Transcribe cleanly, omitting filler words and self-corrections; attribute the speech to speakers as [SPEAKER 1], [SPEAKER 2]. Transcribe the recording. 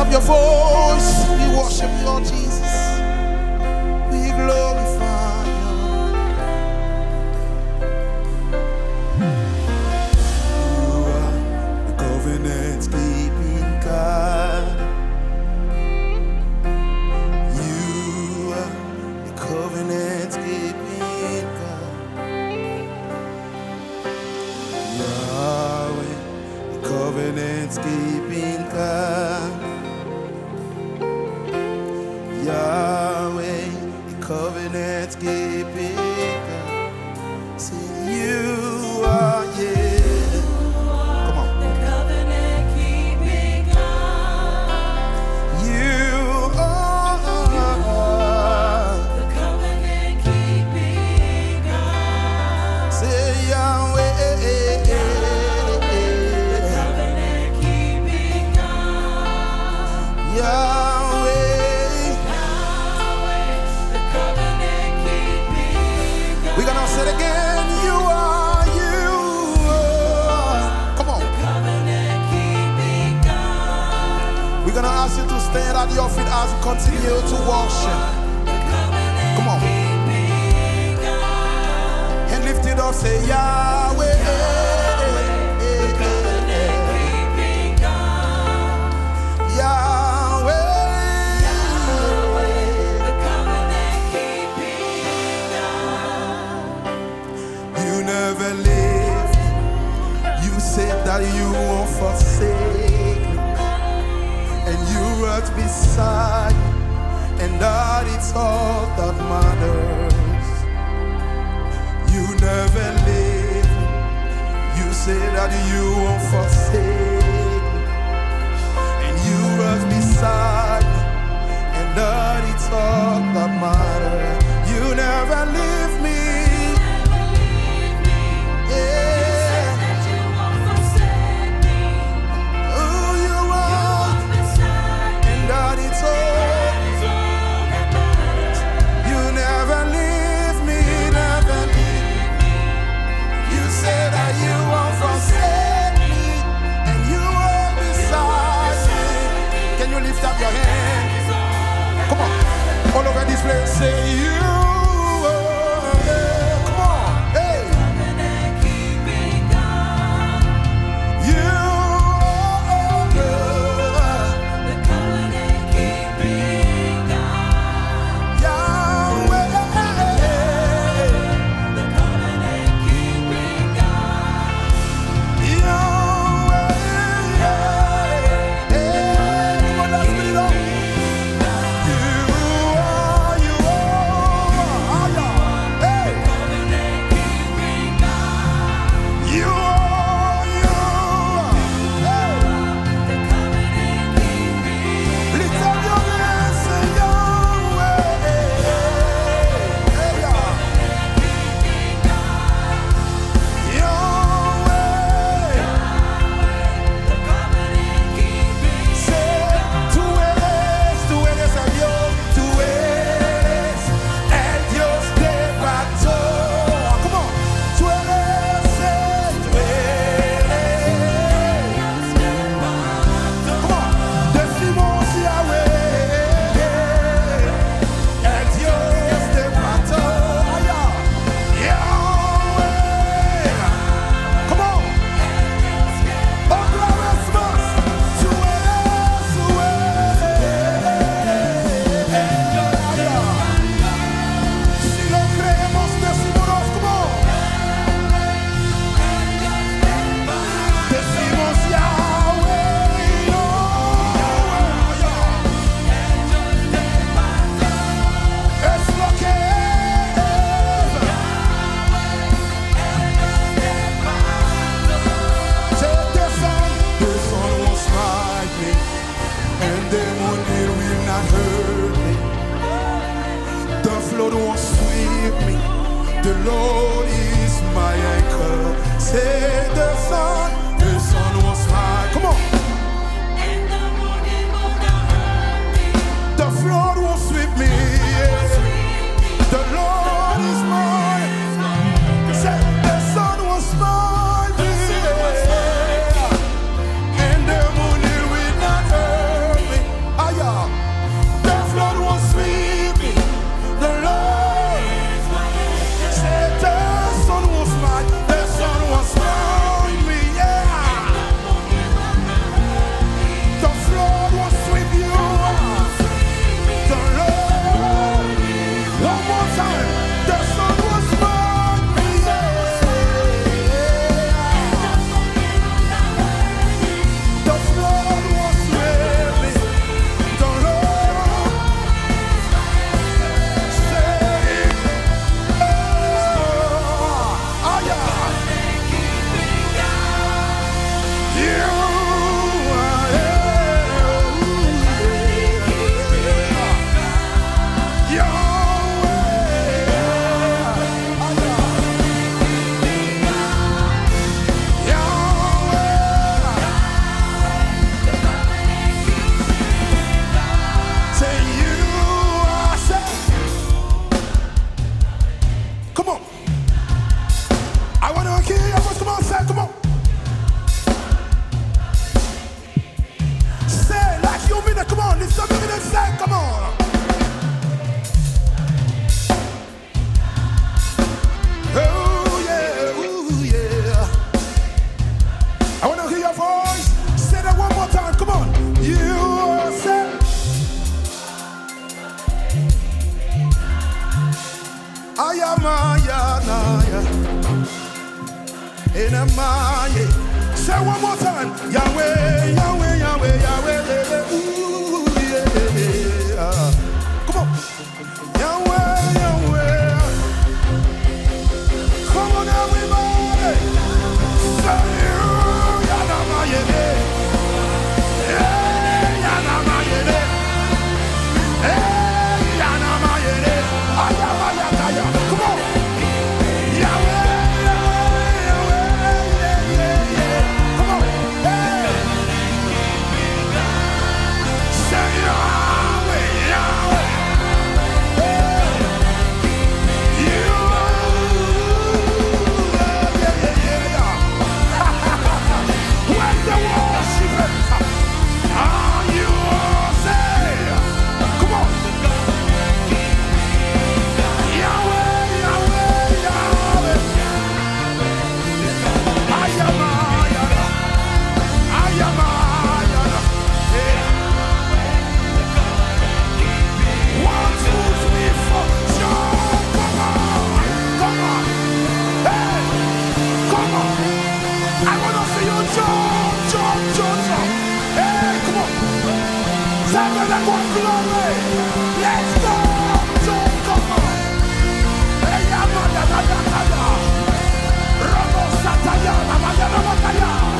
[SPEAKER 1] up your voice. We worship you, Lord Jesus. We glorify you. You are the covenant-keeping God. You are the covenant-keeping God. Yahweh, the covenant-keeping God. Yahweh, the covenant-keeping God. Say you are, yeah. Come on.
[SPEAKER 2] The covenant-keeping God.
[SPEAKER 1] You are
[SPEAKER 2] The covenant-keeping God.
[SPEAKER 1] say Yahweh.
[SPEAKER 2] Covenant-keeping God.
[SPEAKER 1] Yahweh.
[SPEAKER 2] The covenant-keeping God.
[SPEAKER 1] We're gonna say it again. You are, you are. Come on.
[SPEAKER 2] Covenant-keeping God.
[SPEAKER 1] We're gonna ask you to stand at your feet as we continue to worship. Come on.
[SPEAKER 2] Keeping God.
[SPEAKER 1] And lift it up, say Yahweh.
[SPEAKER 2] Covenant-keeping God.
[SPEAKER 1] Yahweh.
[SPEAKER 2] The covenant-keeping God.
[SPEAKER 1] You never leave. You said that you won't forsake me. And you right beside me. And that it's all that matters. You never leave me. You said that you won't forsake me. And you right beside me. And that it's all that matters. You never leave me. Yeah. Oh, you are. And that it's all. You never leave me, never leave me. You say that you won't forsake me, and you are beside me. Can you lift up your hand? Come on, all over this place, say you. Come on, hey. You Yahweh. Lord is my anchor. Say the sun was high. Come on.
[SPEAKER 2] And the morning will not hurt me.
[SPEAKER 1] The flood will sweep me. The Lord is mine. Say the sun was mine. And the morning will not hurt me. Nehemiah. Say one more time. Yahweh, Yahweh, Yahweh, Yahweh. Ooh, yeah. Come on. Yahweh, Yahweh. Come on, everybody. Say you, Yanamaya. Hey, Yanamaya. Hey, Yanamaya. Ayamayakaya. Come on. Yahweh, Yahweh, Yahweh, yeah. Come on. Hey. Say Yahweh, Yahweh. Hey. You. Yeah. Where's the worshipers? Are you say? Come on. Yahweh, Yahweh, Yahweh. Ayamayana. Ayamayana. Yeah. 1, 2, 3, 4. Jump. Come on. Come on. Hey. Come on. I want to see you jump, jump, jump, jump. Hey, come on. Seven and one glory. Let's go. Jump, come on. Hey, Yamaya, Yamaya. Robo Sataya, Yamaya, Yamaya.